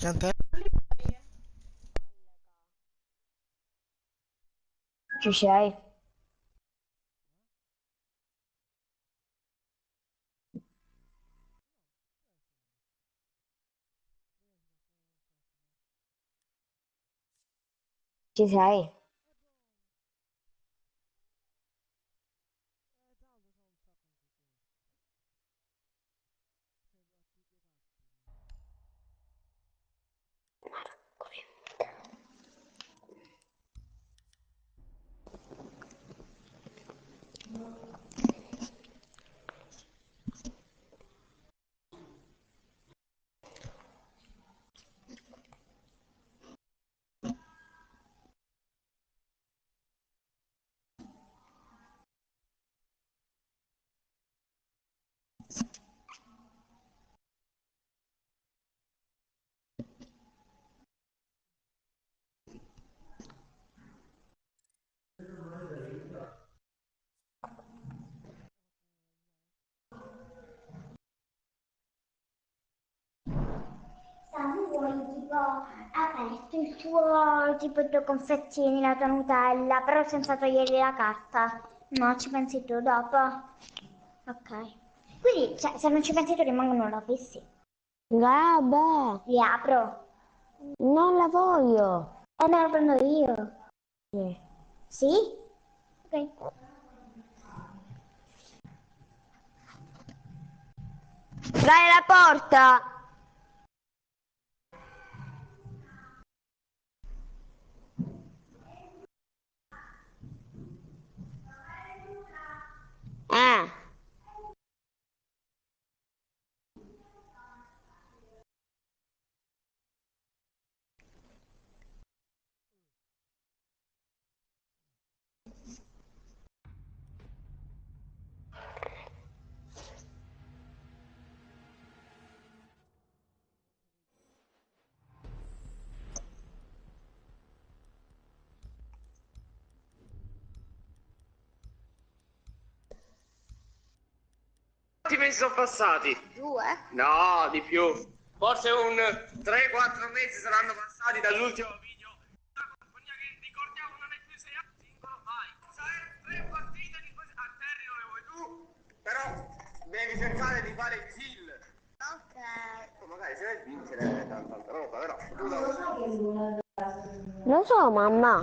Cantare? Ci sei? Ci sei? Samu vuoi tipo aperto il tuo tipo i tuoi confettini, la tua Nutella, però senza togliere la carta. No, ci pensi tu dopo. Ok. Quindi cioè, se non ci pensi tu rimangono la fissi. Vabbè, Li apro. non la voglio. E me la prendo io. Sì. Sì? Ok. Dai la porta! Eh. Quanti mesi sono passati? 2? No, di più. Forse un 3-4 mesi saranno passati dall'ultimo video. La compagnia che ricordiamo non è più 6 anni, singolo, vai. Sai, 3 partite di così. A terri dove vuoi tu. Però devi cercare di fare il kill. Ok. Magari se ne vincere tanta roba, però. Tu da... Lo so, mamma.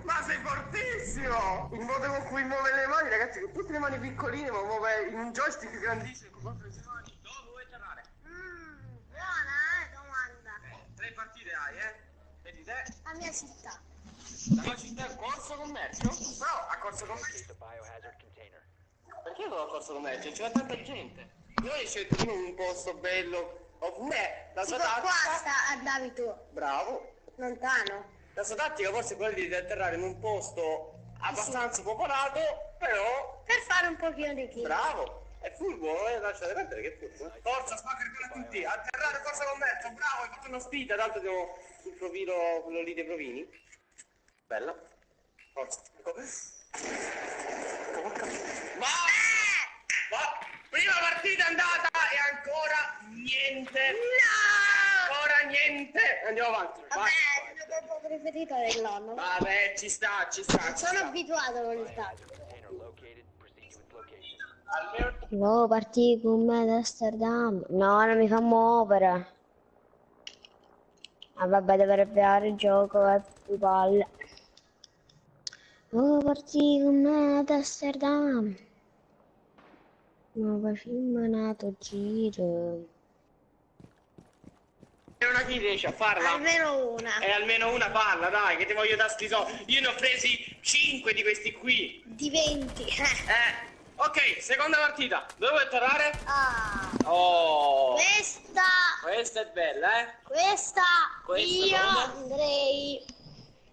Ma sei fortissimo! Il modo con cui muove le mani, ragazzi, con tutte le mani piccoline, ma muove in un joystick grandissimo con quattro le mani. Dove vuoi atterrare? Buona, domanda. 3 partite hai, eh? Vedi te? La mia città. La tua città è Corso Commercio? Però a Corso Commercio. Perché non a Corso Commercio? C'è tanta gente. Io hai scelto tu un posto bello. Oppure la sua Tipo qua tattica. sta andavi tu. Bravo. Lontano. La sua tattica forse è quella di atterrare in un posto abbastanza popolato, però. Per fare un pochino di kill. Bravo. È furbo, lasciate perdere che è furbo. Forza, spacca con tutti. Atterrare Corso Commercio, bravo, hai fatto una spinta, tanto abbiamo il profilo, quello lì dei provini. Bella. Forza. Porca. Ma prima partita andata e ancora niente. No! Ancora niente. Andiamo avanti. Vabbè, il mio tempo preferito è il nonno. Vabbè, ci sta, ci sta. Ci Sono sta. abituato con il tatto. Almeno Volevo partire con me ad Amsterdam. No, non mi fa muovere. Ah, vabbè, devo avviare il gioco e più palle. Volevo partire con me ad Amsterdam. Ma facciamo un altro giro. una chi riesce a farla. Almeno una. E almeno una palla, dai, che ti voglio dare sti soldi. Io ne ho presi 5 di questi qui. Di 20. Ok, seconda partita. Dove vuoi atterrare? Ah. Oh, Questa è bella, eh? Questa Questa io dove? andrei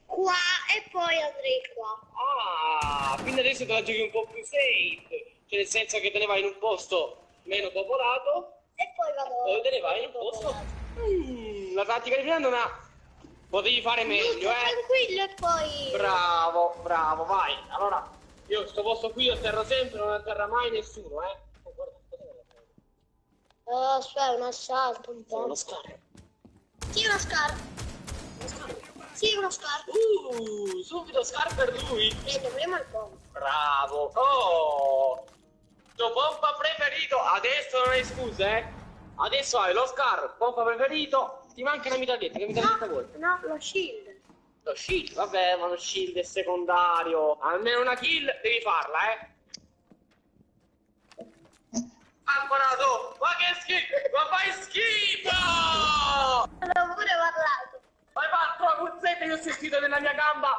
qua e poi andrei qua. Ah, quindi adesso te la giochi un po' più safe. Cioè nel senso che te ne vai in un posto meno popolato E poi vado. e te ne vai in un posto. La tattica di prima non ha Potevi fare meglio, tranquillo e poi... Bravo, bravo, vai. Allora, io sto posto qui, io atterro sempre, non atterra mai nessuno, Oh, guarda, Aspetta, un assalto un po'. uno scarro. Sì, uno scar. Sì, uno scar. Subito scarro per lui. Prima il pompa. Bravo. Oh, tuo pompa preferito. Adesso non hai scuse, Adesso hai lo scar, pompa preferito. Ti manca una mitraglietta, che mitraglietta vuoi? No, lo shield. Lo shield, vabbè, ma lo shield è secondario. Almeno una kill devi farla, Ancora, ma che schifo! Ma fai schifo! Avevo pure parlato. Hai fatto la puzzetta che ho sentito nella mia gamba!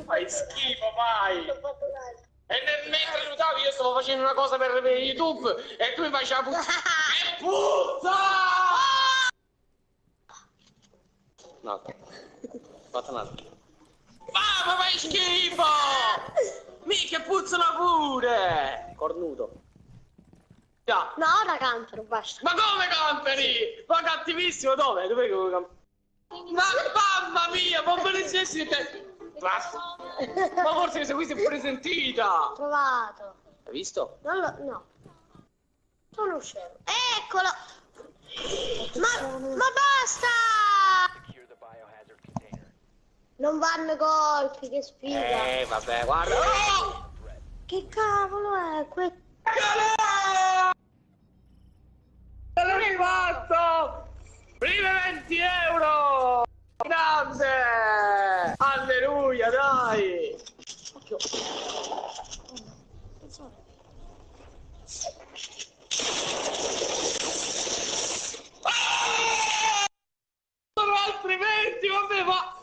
Fai schifo, vai! Ho fatto un altro. E mentre aiutavi io stavo facendo una cosa per YouTube e tu mi facevi la puzza! Che puzza! No, fatto un altro. Ma fai schifo! Mica puzzano pure! Cornuto. Già. No, ora cantano, basta. Ma come camperi? Ma cattivissimo dove? Dove che vuoi campere? Ma mamma mia, ma me ne stessi te. Ma forse questa qui si è pure sentita. Trovato. Hai visto? No. Sono scemo. Eccolo! Ma basta! Non vanno colpi, che sfiga. Vabbè, guarda. Oh! Che cavolo è? Sono arrivato! Prime 20 euro! Grande! Alleluia, dai! Occhio. Sono altri 20, vabbè, ma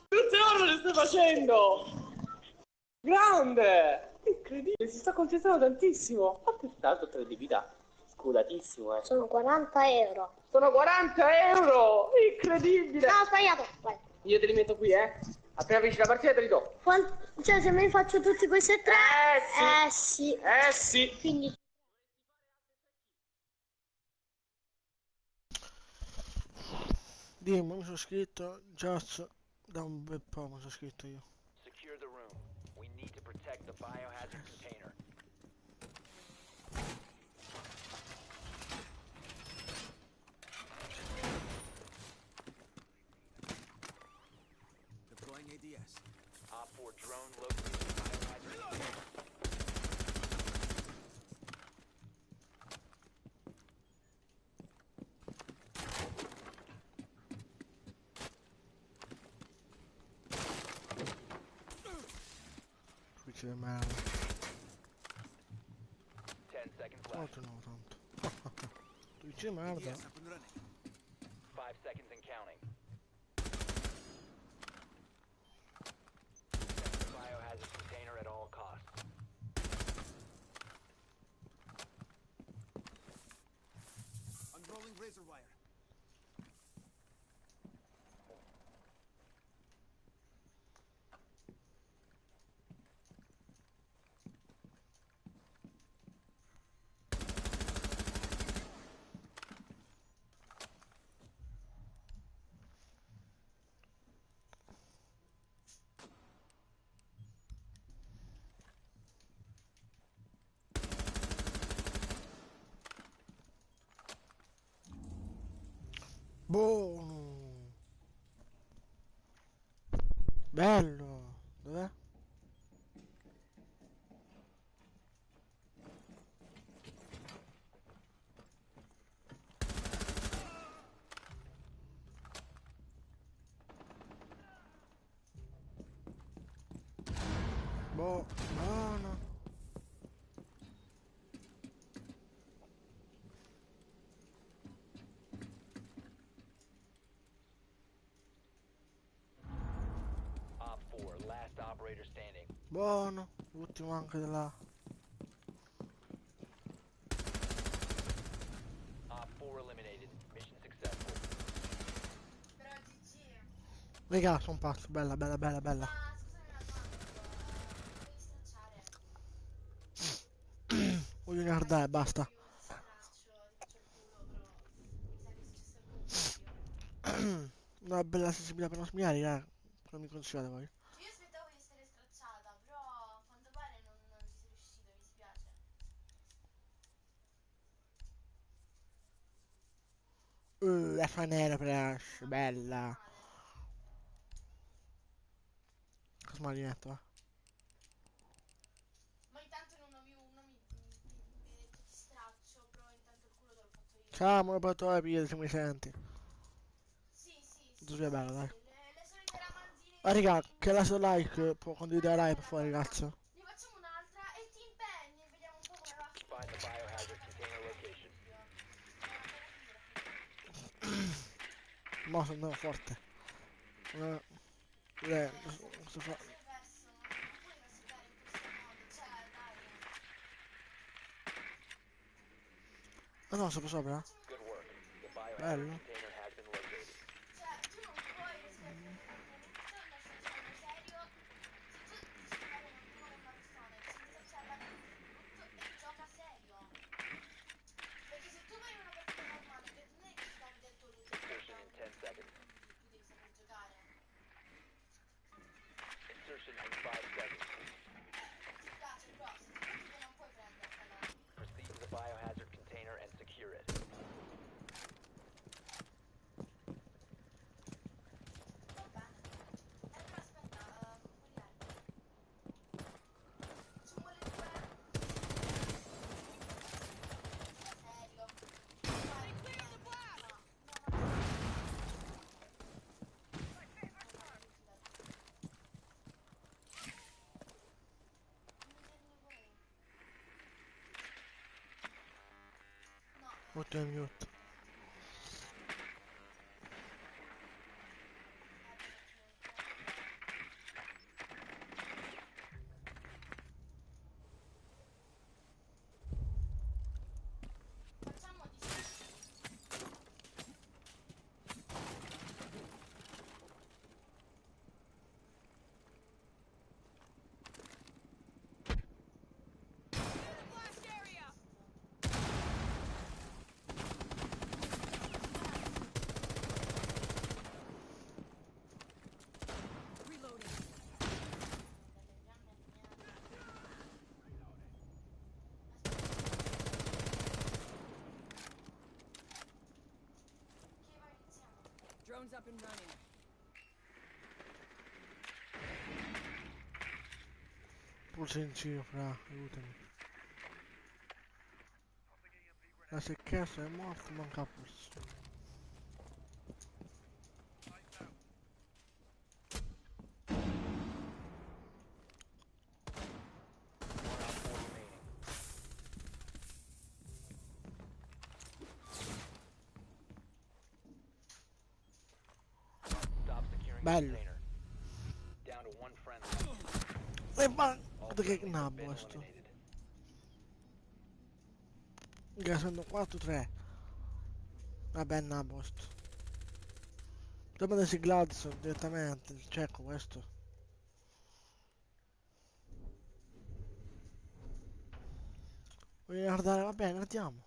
tutte ore le stai facendo! Grande! Incredibile, si sta concentrando tantissimo. Quanto è tanto 3 di vita? Scudatissimo, Sono 40 euro. Sono 40 euro! Incredibile! No, ho sbagliato. Vai. Io te li metto qui, Appena finisci la partita te li do. Cioè, se me ne faccio tutti questi e tre? Sì. Sì. Sì. Quindi... Dimmi, mi sono scritto, Just, da un bel po' mi sono scritto io. Secure the room. We need to protect the biohazard container. Deploying ADS. Op 4 drone located the biohazard container. Qui c'è merda. 10 seconds left. Quanto no, tanto. Tu dici merda? ADS up and running. 5 seconds and counting. Protect the biohazard container at all costs. Unrolling razor wire. Buono! Bello! Dov'è? Buono! Op 4, last operator standing. Buono! L'ultimo anche della... Op 4 eliminated. Mission successful. Raga, sono pazzo, bella, bella, bella, bella. Voglio guardare, basta. una bella sensibilità per non smiare, come mi consigliate voi? Io aspettavo di essere stracciata, però a quanto pare non ci sei riuscito, mi dispiace. La fanera Flash, bella. Male. Cosa malinetto, va? Ma intanto mi hai detto ti straccio, però intanto il culo te l'ho fatto io. Ciao, me lo porto la pila se mi senti. Sì, sì, sì, Tu sei bello, sì, dai. sì. Le solite ramanzine Ma raga, che la so di like può condividere live per fuori, allora, ragazzo. ne facciamo un'altra e ti impegni e vediamo un po' come va a finire. Find the biohazard container Non location. dubbio. Appena finita. Mo sono andato forte. Eh, questo fa... Sei perso, non puoi rassettare in questo modo, cioè dai. Ah no, sopra? Good work. The biohazard Bello. container has been located. Cioè, tu non puoi rischiare un inizio nel senso serio. Se tu dici di fare un primo con una persona e dici di salvarla di brutto e gioca serio. Perché se tu vai in una partita normale, che non è che ti cambia il tuo loot Insertion in 10 seconds. tu devi saper giocare. Insertion in 5 seconds. Ti piace, però se ti prendi non puoi prendertela. Proceed to the biohazard container and secure it. Va bene. Però aspetta, con quali armi? Facciamo le due? Serio? Vai, no, no, no. No, Molto in mute. facciamo di che vai iniziamo. Drone's up and running. Pulsencino, fra, aiutami. La secchessa è morto, manca pulso. One out 4 remaining. Stop securing the Bello. container. Down to one friendly. E ma... All Che friendlies have nabbo been sto? eliminated. Che sono 4-3. Vabbè, nabbo sto. Dobbiamo dare Gladson direttamente, il cieco questo. Voglio guardare, va bene, andiamo.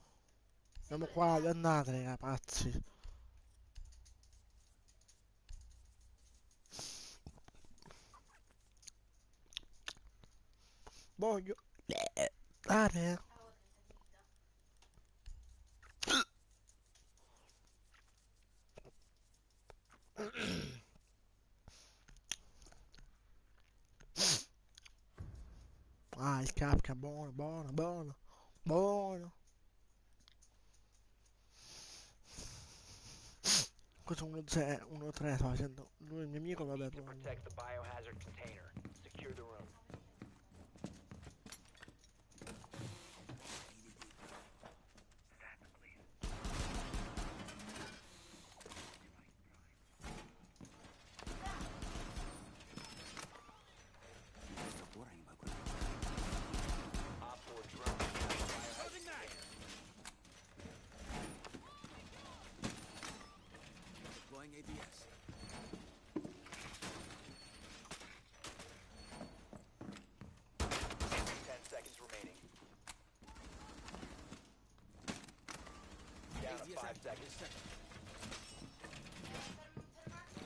Siamo qua, andate, ragazzi. Voglio... Dare. Avevo 30 di vita. Ah, il Kafka, buono, buono, buono. Buono. Questo è 1-3 sta facendo. Lui è il mio amico, vabbè, Need to protect the biohazard container. Secure the room. Sto worrying about that. Op 4 drone. Biohazard container. Deploying ADS. 10 seconds remaining. Down to ADS 5 active. seconds. Fermati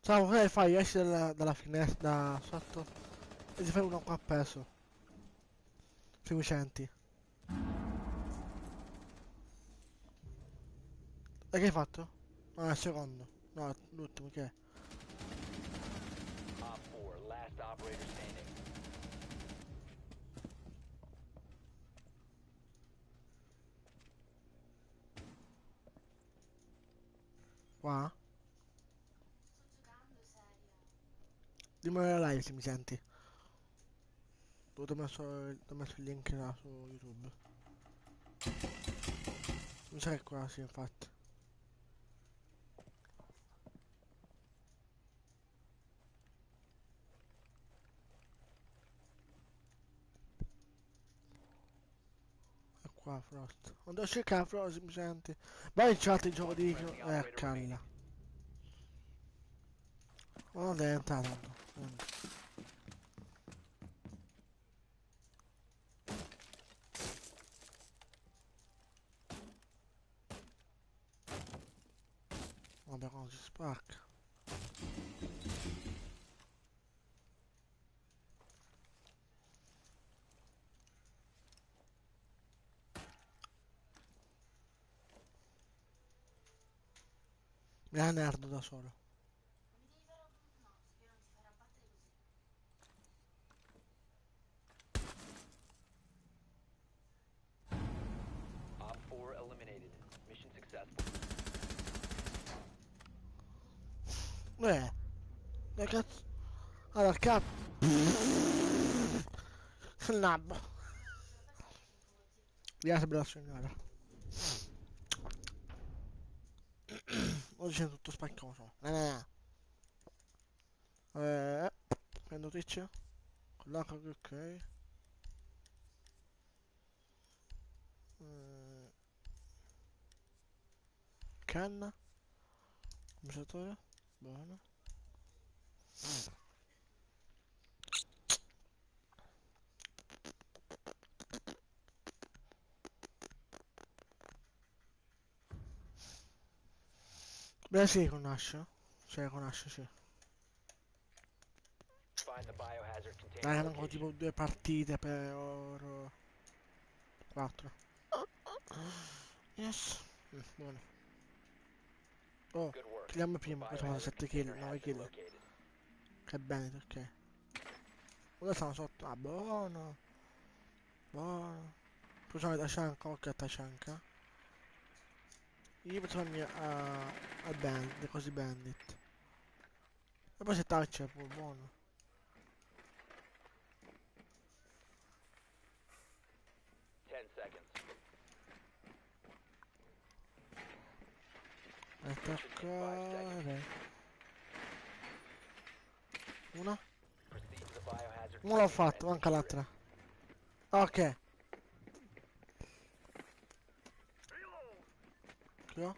Ciao, che fai? Esci dalla finestra da sotto e ti fai uno qua appeso. Sufficienti. E che hai fatto? No, il secondo. No, l'ultimo, che è? Op 4, last operator standing. Qua? Sto giocando, seria. Dimmelo la live se mi senti. T'ho messo il link là su YouTube. Mi sa che è qua, sì, infatti. È qua, Frost. Non devo cercare Frost, se mi senti. Vai in chat il gioco di... calla. Ma non deve entrare tanto. Vabbè, quando si spacca. Mi ha nerd da solo. Ma mi devi fare un... No, io non ti farò abbattere così. Op 4 eliminated. Mission successful. Che cazzo? Allora, cap... Il nabbo. Ce la fai sempre così. Grazie bella signora. Oggi c'è tutto spaccoso. Prendo Twitch. Con l'H, ok. Mm, Canna. Compensatore. Buono. Beh sì, con Ash. Cioè con Ash, sì. Find the biohazard container Dai, mancano location. tipo 2 partite per... 4. Yes. Buono. Oh, Good work. killiamo The prima. Cosa fa? biohazard 7 kill, container 9 has been kill. located. Che bene, ok. Ora stanno sotto. Ah, buono. Buono. Facciamo Tashanka, ok a Tashanka. Io facciamo al bandit, così bandit. E poi se touch è pure buono. 10 seconds. Attaccare. Una. Proceed to the biohazard Uno l'ho container fatto, and manca secure it. l'altra. Ok. Che ho?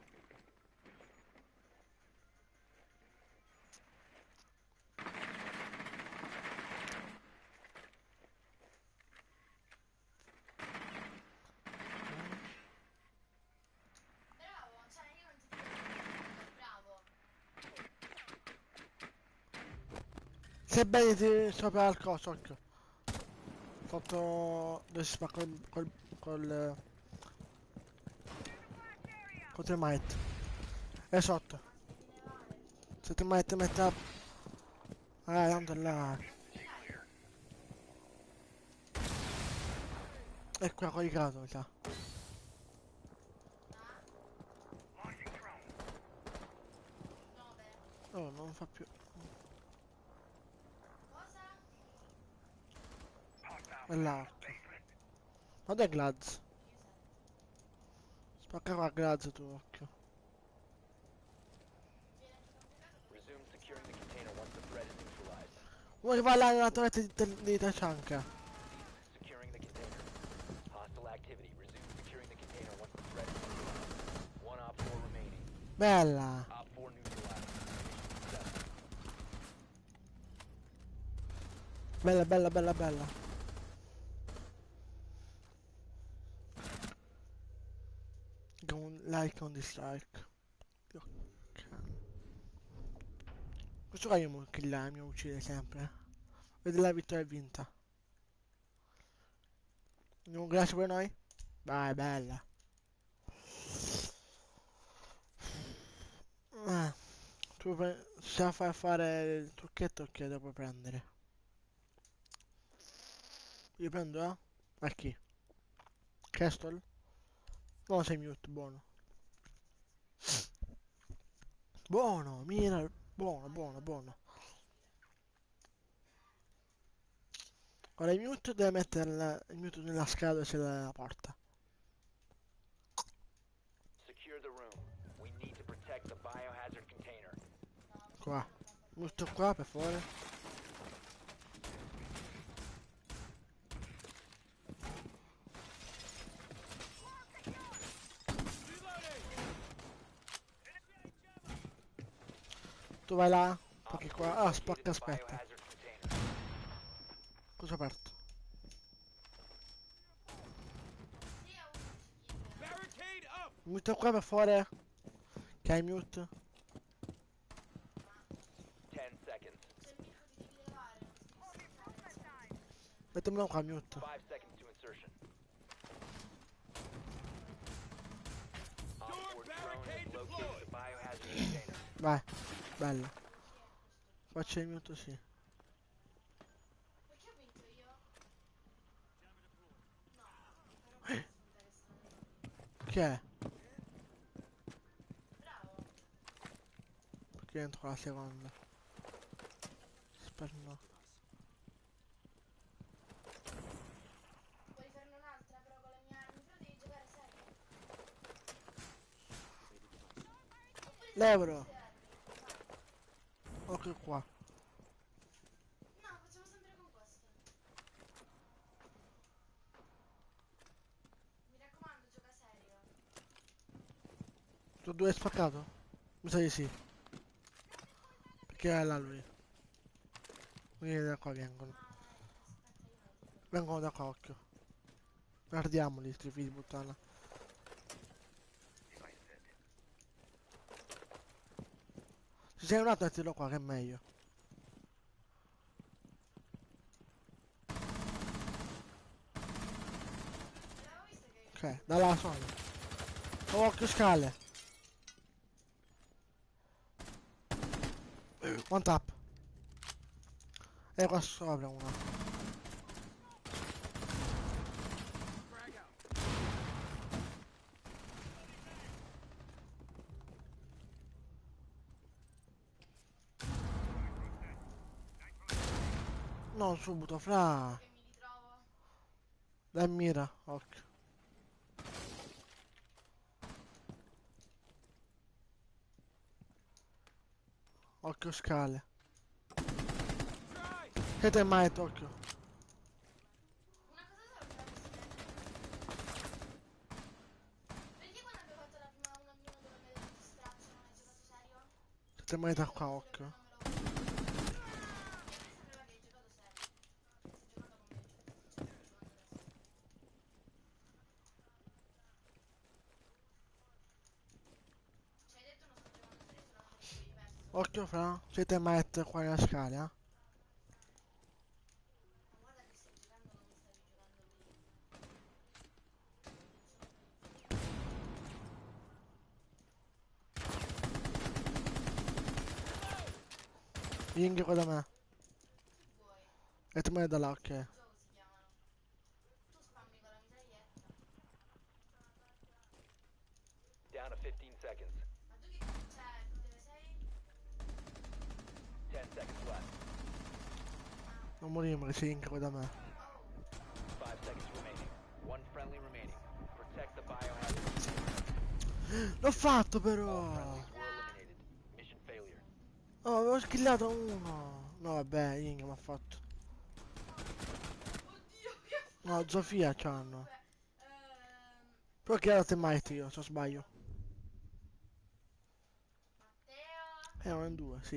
Bravo, cioè io non ti dico niente, bravo. Se bene ti sopra al coso, occhio. Sotto... dove si spacca contro il might. È sotto. Ma ti vedi nevare? Se ti might mette up. Tanto è là. È qua colicato, mi sa. Ah? 9. Oh, non fa più. Cosa? È là, occhio. Ma dov'è Glaz? Io so. Spacca qua Glaz tu, occhio. Viene più complicato perché... Resume securing the container once the threat is neutralized. Uno che va là nella torretta di Tashanka. Cease securing the container. Hostile activity. Resume securing the container once the threat is neutralized. One Op 4 remaining. Bella. Op 4 neutralized. Mission successful. Bella, bella, bella, bella. Like on dislike. Dio, can. Questo qua io mi killa, mi uccide sempre. Vedi la vittoria è vinta. Un grazie per noi? Vai, bella. Tu se fai fare il trucchetto che devo prendere. Io prendo, eh? A chi? Castle? No, sei mute, buono. Buono, mira, buono, buono, buono. Ora il mute deve mettere il mute nella scala e la porta. Secure the room. We need to protect the biohazard container. Qua. Mute qua, per favore. Tu vai là. Perché qua. Ah, Located spacca, the aspetta. biohazard container. Cosa ho aperto? Sì, è 11 Barricade up! Mute qua, per favore. Che hai mute? 10 seconds. Se Mirko ti devi levare, non ti devi staccare. Mettemelo qua, mute. 5 seconds to insertion. Op Door 4 drone barricade has located deployed. the biohazard container. Vai. Bella. Faccio il mute, sì. Perché ho vinto io? No, però questo mi interessa. Che è? Bravo. Perché entro la seconda. Spero no. Puoi farne un'altra però con le mie armi, però devi giocare serio. Oppure L'euro. queste armi. Ok qua. No, facciamo sempre con queste. Mi raccomando, gioca serio. Tu due hai spaccato? Mi sa di sì. Perché è là lui. Vieni da qua, vengono. Aspetta, io me lo dico. Vengono da qua, occhio. Guardiamoli, sti figli di puttana. Se sei un attimo tiro qua, che è meglio. L'avevo visto che Ok, dalla sola. Oh, occhio scale. One tap. E qua sopra uno. Frag out. Non subito, fra. mi ritrovo. Dai mira, occhio. Occhio scale. Try! Siete mai, occhio. Una cosa solo che la Perché quando abbiamo fatto la prima 1v1 dove mi hai detto straccio non hai giocato serio? Siete mai da qua, Io occhio. non me lo E a me sembrava che hai giocato serio. Hai giocato come hai giocato, cioè stai giocando adesso. Ci hai detto non sto giocando serio, sono andato in diverso. Occhio, fra. Siete mai qua nella scala, eh? Ma guarda che stai giocando come stavi giocando prima. Ying qua da me. Chi vuoi? E te mai da là, ok. Joe si chiamano. Tu spammi con la mitraglietta. Down to 15 seconds. Ma tu che cioè, dove sei? 10 seconds left. Non morire che sei Ying qua da me. Oh, 5 seconds remaining. One friendly remaining. Protect the biohazard container. L'ho fatto All però. friendlies were eliminated. Mission failure. Oh, avevo skillato uno. No, vabbè, Ying mi ha fatto. oddio, che fa? No, Zofia c'hanno. Comunque, Però che era teammate io, se non sbaglio. Matteo, Erano in due, sì.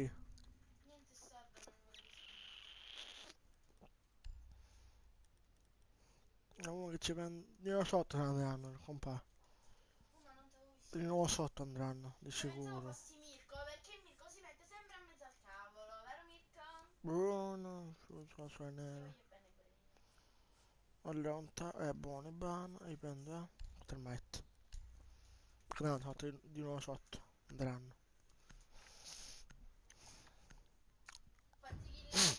niente serve nel numero di Uno che ci prende. Di nuovo sotto andranno, compa. ma non t'avevo visto. Di nuovo sotto andranno, di Pensavo sicuro. fossi Mirko, perché Mirko si mette sempre in mezzo al cavolo. Buono, sulla sua nero. Allora, è buono, è buono, e prendo, termite. No, ho fatto di nuovo sotto, andranno. Quanti kill hai?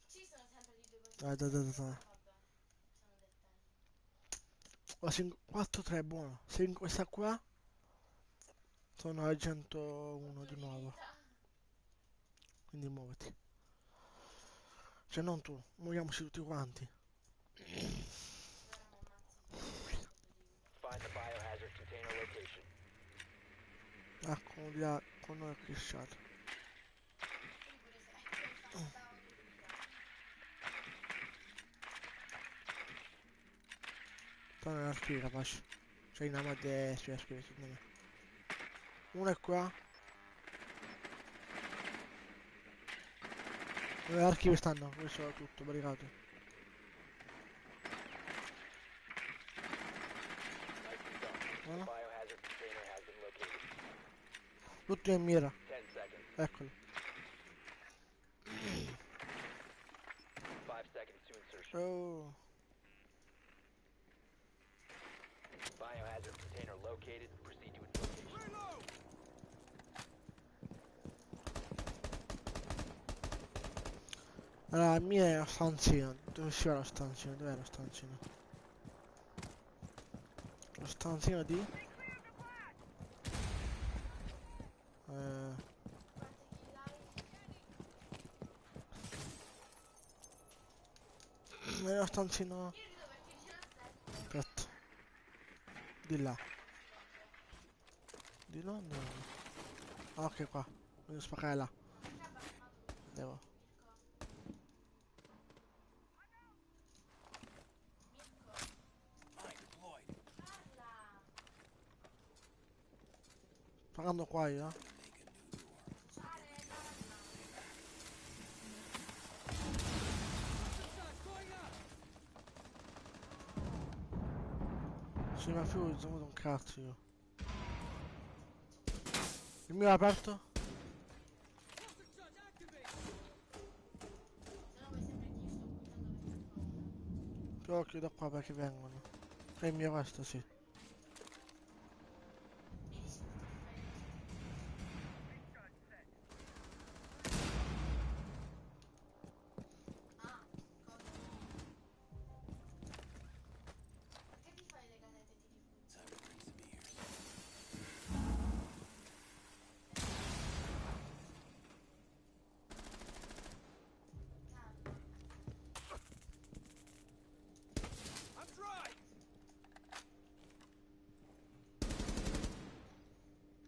Ci sono sempre di due così. Dai, dai, dai, dai. Vabbè, sono dettagli. 4-3 è buono. Se in questa qua sono a 101 8 di di nuovo. vita. Quindi muoviti. Cioè non tu, muoviamoci tutti quanti. Ora mi ammazzi se ho 8 di vita. Find the biohazard container location. Ecco, di là, con noi che shot. Quindi pure se infatti da 8 di vita. Sono nella scriva, capace. C'è in ama a destra, la scriva, secondo me. Uno è qua. Dove archivi stanno? Questo è tutto, barricato. Nicely done. The Voilà. biohazard container has been located. Tutto in mira. 10 seconds. Eccolo. 5 seconds to insertion. Oh. Biohazard container located. Proceed to its location. Reload! Allora, la mia è lo stanzino. Dove si va lo stanzino? Dov'è lo stanzino? Lo stanzino di? Quanti kill hai? Lo stanzino. Io rido perché ce l'ho 7. Aspetta. Di là. Di là no. Ah, ok, qua. Devo spaccare là. Perché abbandonato tutto? Devo. Mirko. Unemployed. Parla. Pagando qua io, Sociale, parla. Shots going up! Sì, ma più ho avuto un cazzo io. Il mio è aperto? Cluster charge activated! Se no poi sembra che io sto buttando per paura. Però chiudo qua perché vengono. È il mio questo, sì. Mi dici perché ti fai Ah, cosa? Perché ti fai le casette di rifugi? Time to bring some ears. Calma. I'm dry!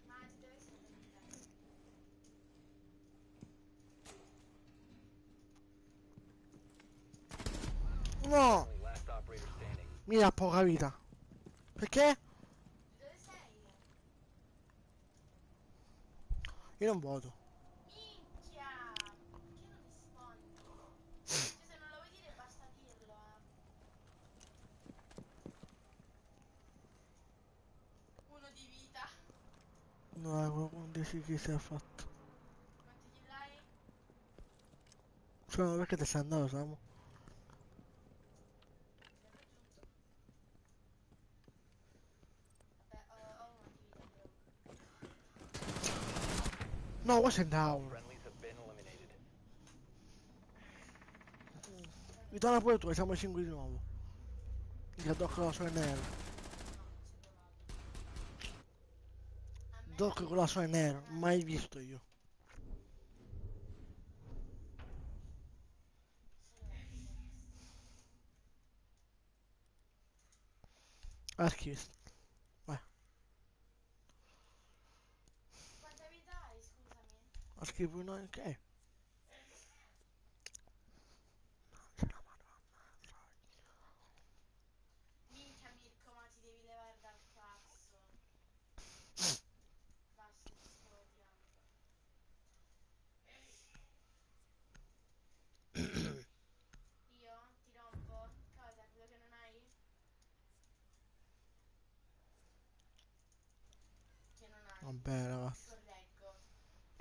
Ma ti deve essere da No! Only last operator standing. Mi dà poca vita. Perché? Dove sei? Io non voto. Minchia! Perché non rispondi? Cioè, se non lo vuoi dire basta dirlo, Uno di vita. No, qualcuno dici chi si è fatto. Quanti kill hai? Cioè, perché ti sei andato, Samu? Ti ho raggiunto. Vabbè, ho uno di vita, però. No, questo è All down. friendlies have been eliminated. Ritorna pure tu, siamo 5 di nuovo. Il Doc con la sua nero. No, non ci ho provato. A me Doc con la sua nero, mai visto io. Archivist. Vai, Quanta vita hai, scusami? archivo noi, ok. Minchia Mirko, ma ti devi levare dal cazzo. Basta, ti sto odiando. Io ti rompo? Cosa? Quello che non hai? Che non hai. Vabbè, ragazzi. Correggo.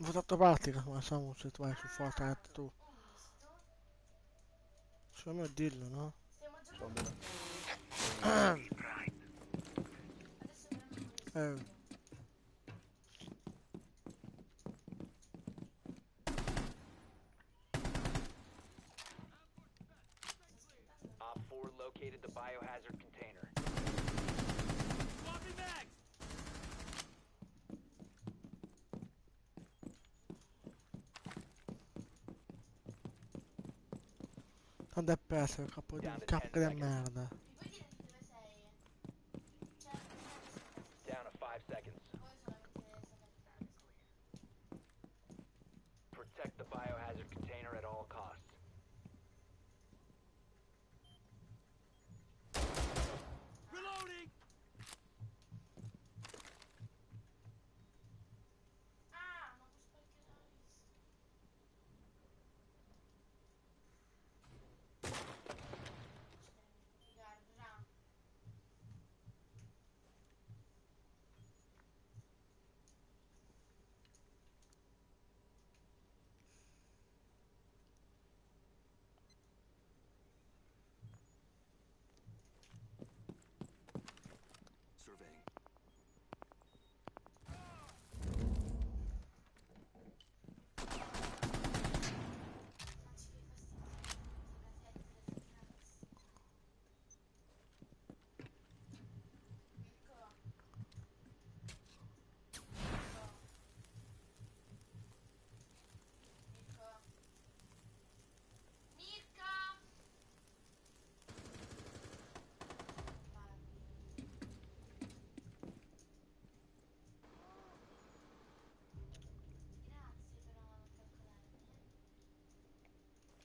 Ho fatto pratica come Samus se tu vai su Fortnite tu. Ho visto. Secondo me dillo, no? Stiamo giocando. Eh, Adesso però non voglio eh, sentire. Op 4 located the biohazard container. Swapping mags! tanto è perso il capo di Down to 10 capca di seconds. merda. Mi puoi dire di dove sei? Cioè, Down to 5 seconds. poi solamente secondario. Protect the biohazard container at all costs. Reloading! Ah, ma questo perché l'ho visto? Guarda. Surveying. Facci che fastidio. Mirko. Mirko. Mirko. Grazie però, non calcolarmi.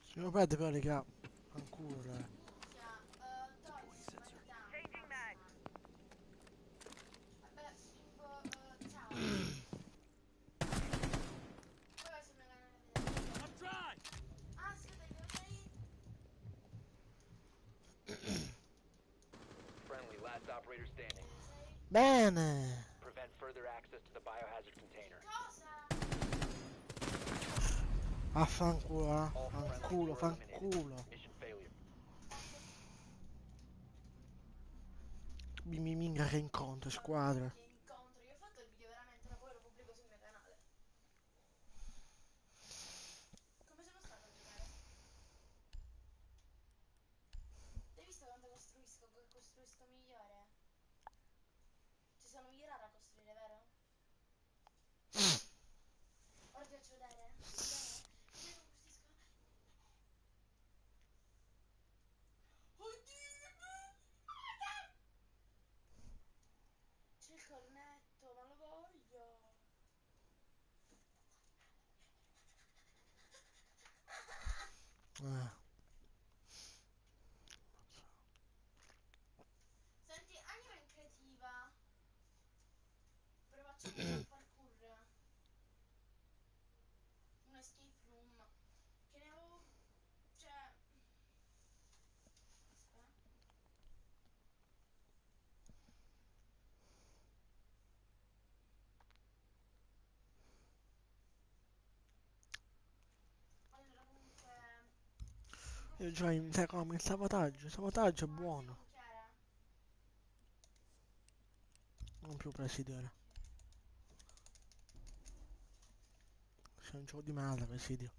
Se non perde però raga, ancora. Minchia, togli sto maritano. Vabbè, bimbo, ciao. Poi vai sul mio canale a vedere. I'm dry! Ah, aspetta, dove sei? Friendly, last operator standing. Dove sei? Bene! Prevent further access to the biohazard container. Cosa? Affanculo, All friendlies fanculo, were eliminated. fanculo. Mission failure. Mi minga che incontro, squadra. Che incontro, io ho fatto il video veramente, ma poi lo pubblico sul mio canale. Come sono stato a giocare? Hai visto quanto costruisco migliore? Ci sono migliorata a costruire, vero? Ora ti faccio vedere? Vedere? Vedere come costruisco? Oddio, che bello! C'è il cornetto, ma lo voglio! Eh, Senti, anima in creativa. Però facciamo un parkour. Un escape room. Che ne avevo... Cioè... Aspetta. Allora comunque... io gioco sai come il sabotaggio è buono. Chiara? Non più presidio. C'è un gioco di merda presidio.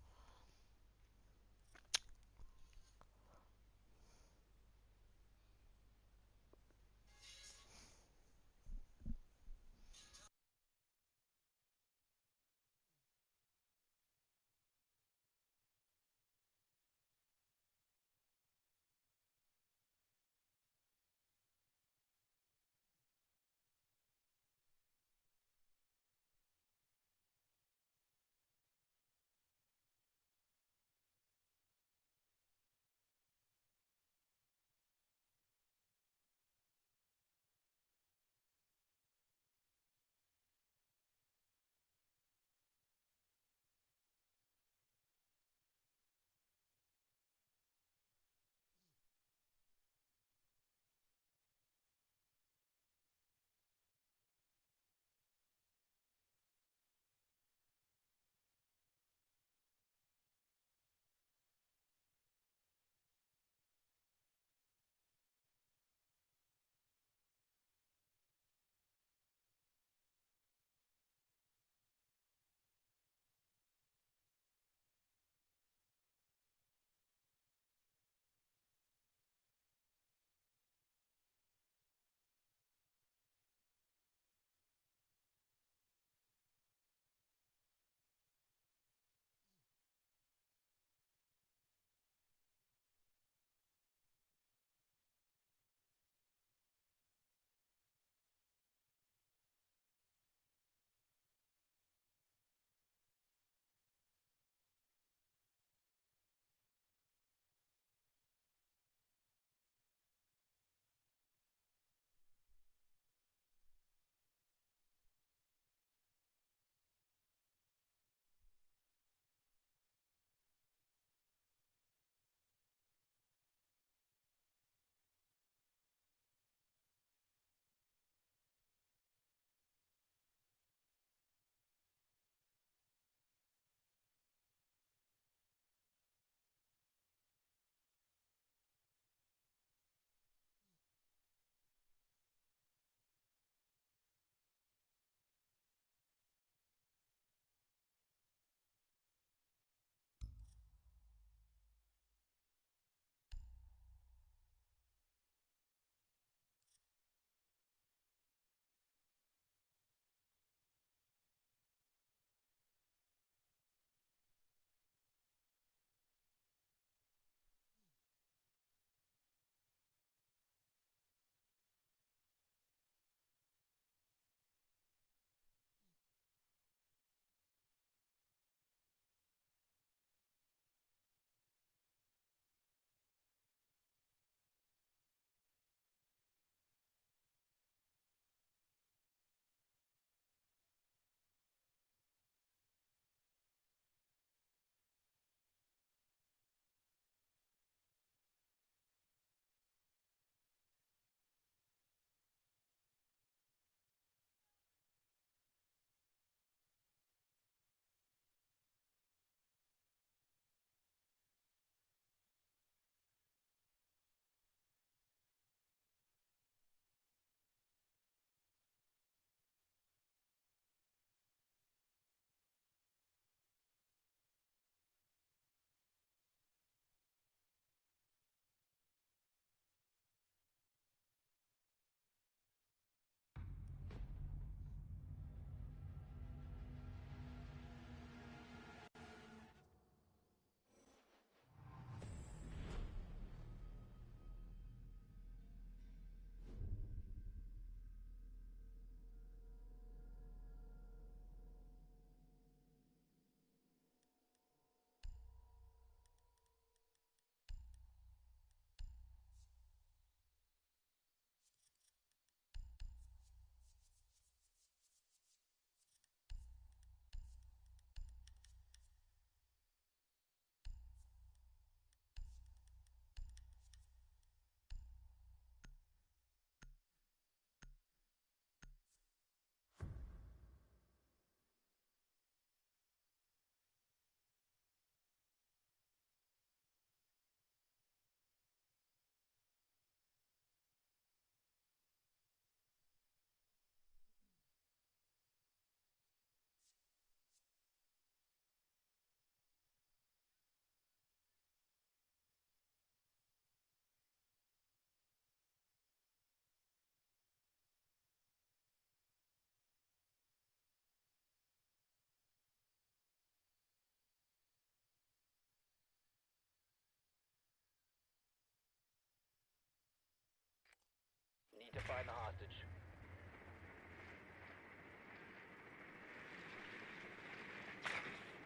to find the hostage.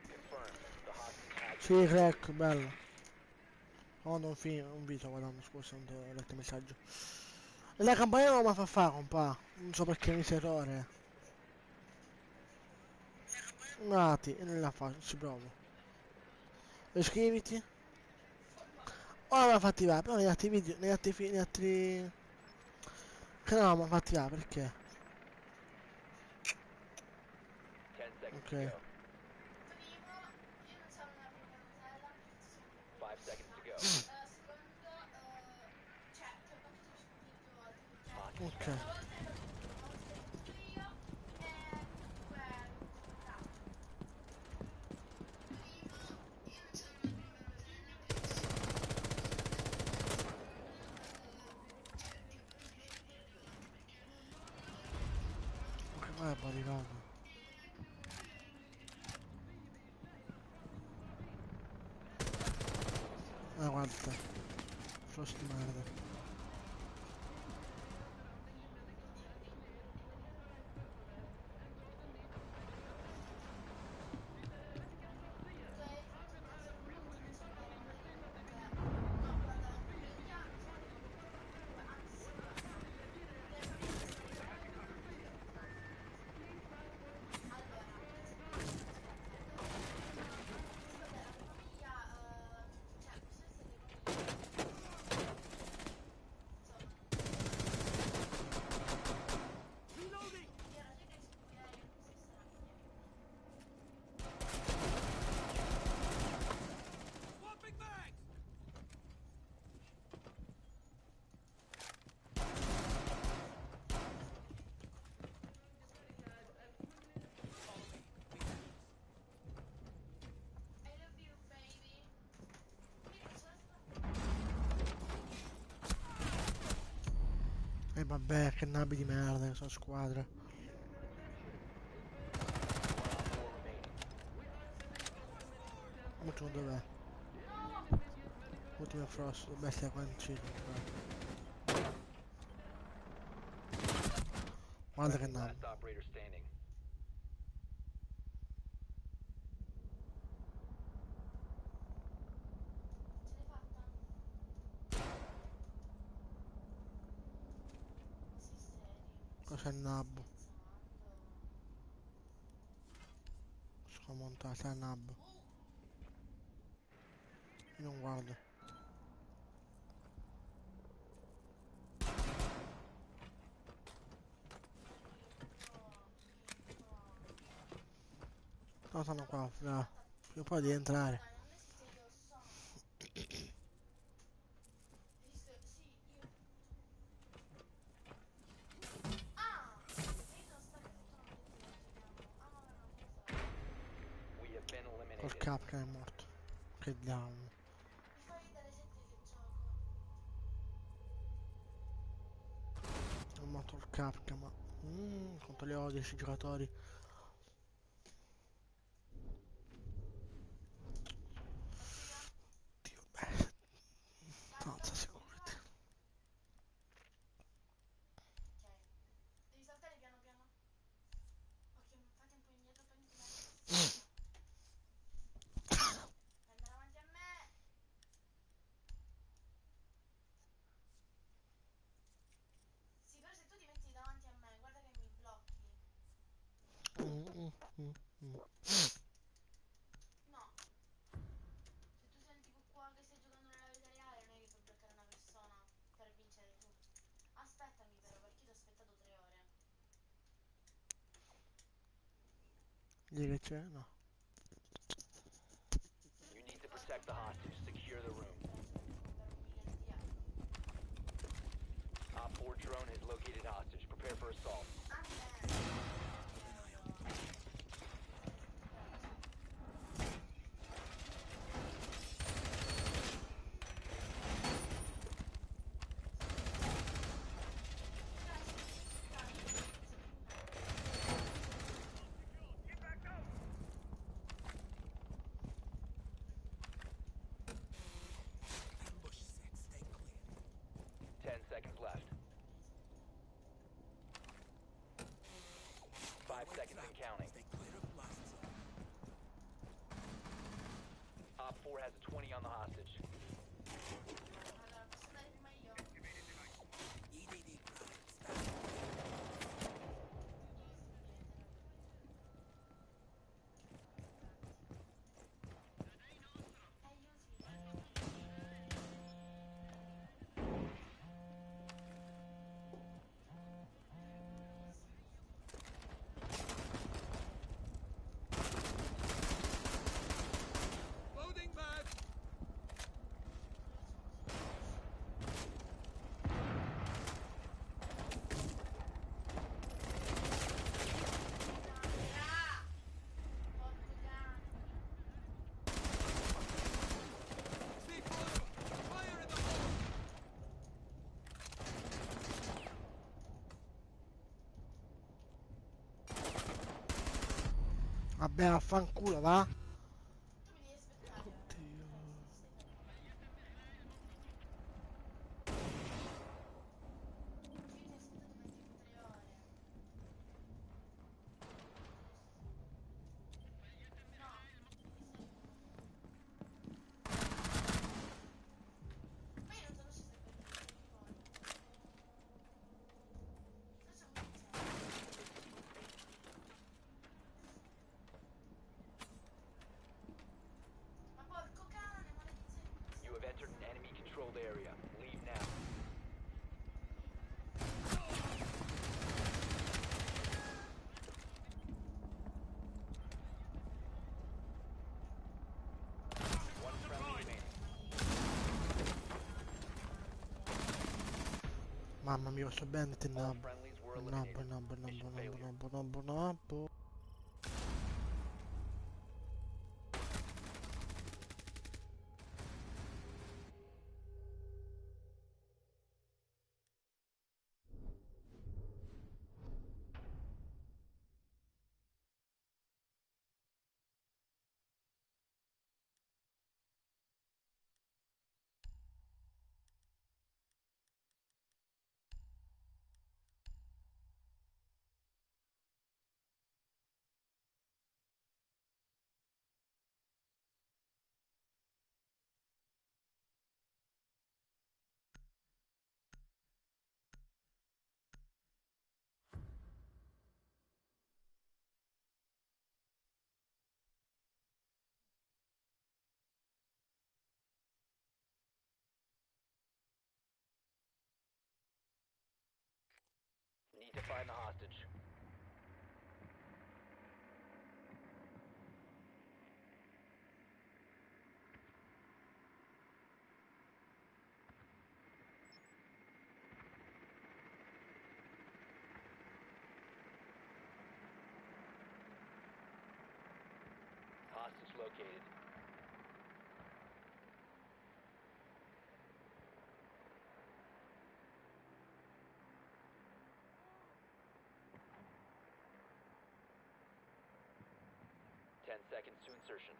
Confirmed. The hostage has Sì, crack, bello. Quando un video guardando, scusa, non ti ho letto il messaggio. E la campagna non mi fa fare, compa. Non so perché mi errore. Nati, e non la faccio, ci provo. Iscriviti. Ora mi ha fatti va, però negli altri video, negli altri canali mi ha fatti va, perché? 10 seconds to Ok. go. Primo, io non sono una prima Nutella, perché ci sono 5 seconds to go. secondo, cioè, ti ho battuto rispetto a altri perché Ok. una volta hai battuto tu, una volta hai battuto io, e comunque bravo. Primo, io non sono una prima Nutella, perché ci sono Ok, ma è arrivato. Guarda. Frost di merda. tu hai fatto una cosa brutta che ci fai rendere comunque no, guarda la famiglia sono arrivato qua comunque anzi sicuramente le famiglie sono arrivate qua perché io ho fatto una cosa brutta allora aspetta vabbè la mia famiglia cioè possono essere le famiglie insomma non Reloading! io non è che scoprire queste famiglie Swapping bags! I love you baby Mica ce la E vabbè, che nabi di merda, che sono squadra. One op 4 remaining. Ultimo dov'è? Ultimo Frost, bestia qua in cielo. Guarda che Friendly, nabi. last operator standing. ce l'hai fatta? Sei serio? Cos'è il nabbo? Scherzando? Scomontata il nabbo. Io non guardo. No, sono qua, là. Io poi di entrare. Dai, non è che io sono. Sì, io. Ah! E io sono staccato tutto un obiettivo, giochiamo. Ah, vabbè, ma che ne so. We have been Col eliminated. cap che è morto. Che down. Mi fa ridere sempre che gioco. È morto il cap, ma... quanto li ho 10 giocatori. Partita? Dio, beh. Salta? Tanza security. Ok. Devi saltare piano piano. Ok, fate un po' indietro, prendi la sinistra. Andare davanti a me. Sì, però se tu ti metti davanti a me, guarda che mi blocchi. Mm, mm, mm, mm. No. Se tu sei un tipo qua che stai giocando nella vita reale, non è che puoi bloccare una persona per vincere tu. Aspettami però, perché ti ho aspettato 3 ore. Lì che c'è? No. You need to Cosa protect the fare? hostage. Secure the room. Prestami per 1 milione di euro. Op 4 drone has located hostage. Prepare for assault. A me. 1 milione di euro. Sei stupido. Ambush set. Stay clear. 10 seconds left. has a 20 on the hostage. Allora, posso andare prima io? Loading back. Porco cane. C4. Fire in the hole. Vabbè, affanculo, va? Tu mi devi aspettare. Oddio. Qui ti aspettato 23 ore. No. Ma io non sono scesa per il fuori. Cosa c'è un Ma porco cane, maledizione. You have entered an enemy controlled area. Leave now. One friendly remaining. Mamma mia, sto bene, te All nabbo. friendlies were Nabbo, eliminated. nabbo, Mission nabbo, failure. nabbo, nabbo, nabbo. Need to find the hostage. Hostage located. Seconds to insertion.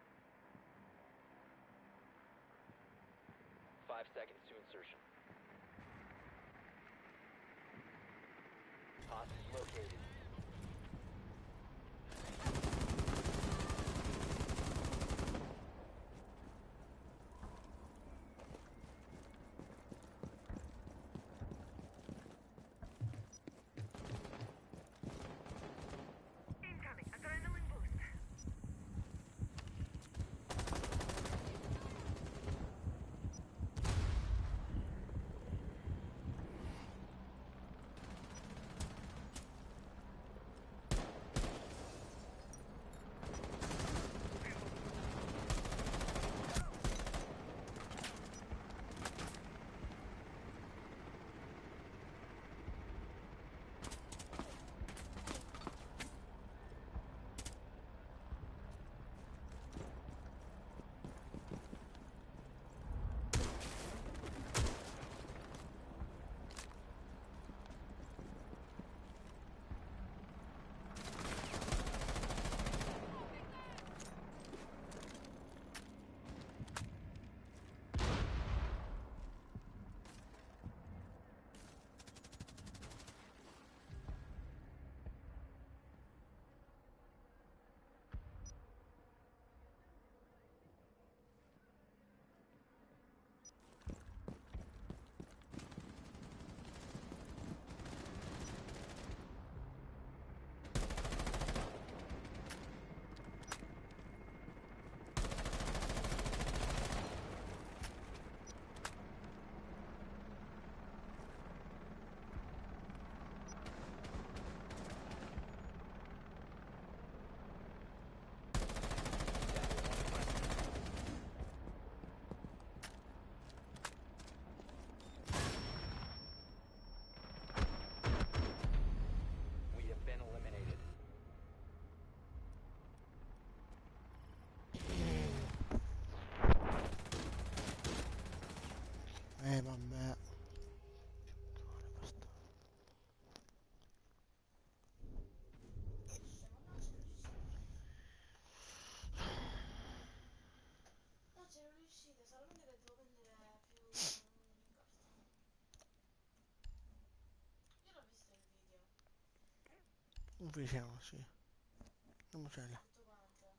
5 seconds to insertion. Hostage located. Vicino, sì. Non c'è là. Tutto quanto.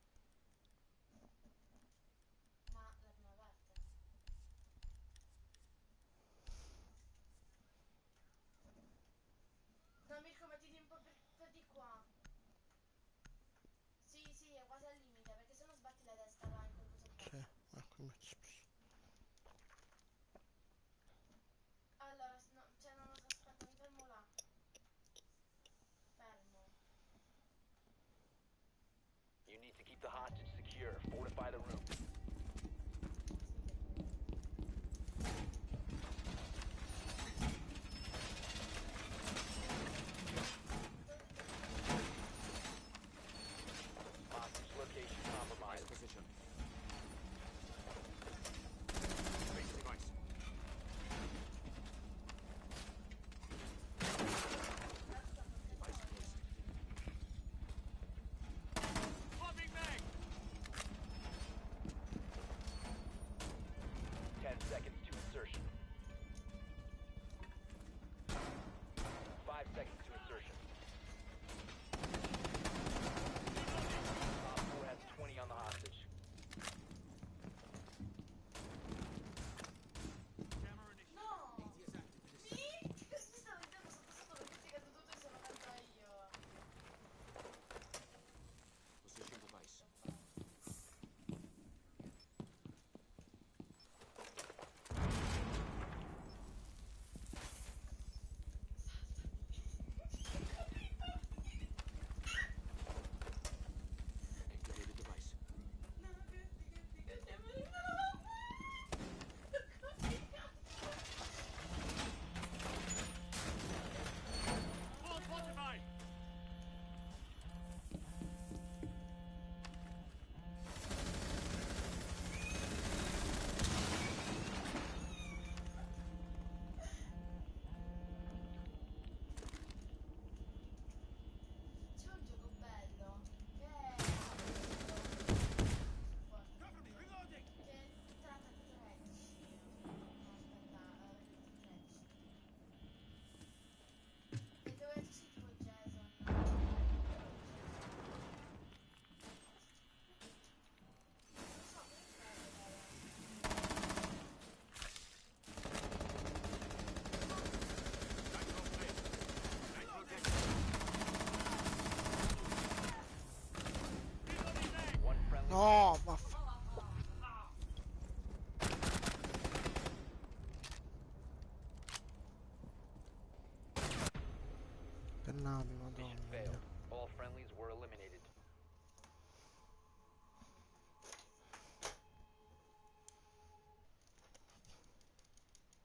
Ma la prima parte. No, Mirko, mettiti un po' per di qua. Sì, sì, è quasi al limite, perché se no sbatti la testa là in quel coso là. Sì, ecco, mi sposto. Allora, no, cioè no, aspetta, mi fermo là. Fermo. You need to keep the hostage secure. Fortify the room. Hostage location compromised. Position. Base device. Device close. Swapping mag! 10 seconds to insertion. 5 seconds to insertion. Op 4 has 20 on the hostage. Camera initiated. No! ATS active in this Mi? sector. Mi stavo mettendo sotto la musica di tutto e sono caduta io. Position device. Activated device. No, che stiamo arrivando. Full fortified! C'è un gioco bello che è Cover me! Reloading! che tratta di Trench. No, aspetta, di Trench. E dove tu sei tipo Jason. Non so, che bello. Nitro flame. Nitro deck. Reloading mag! One friendly. No, ma per navi, Mission madonna failed. mia. All friendlies were eliminated.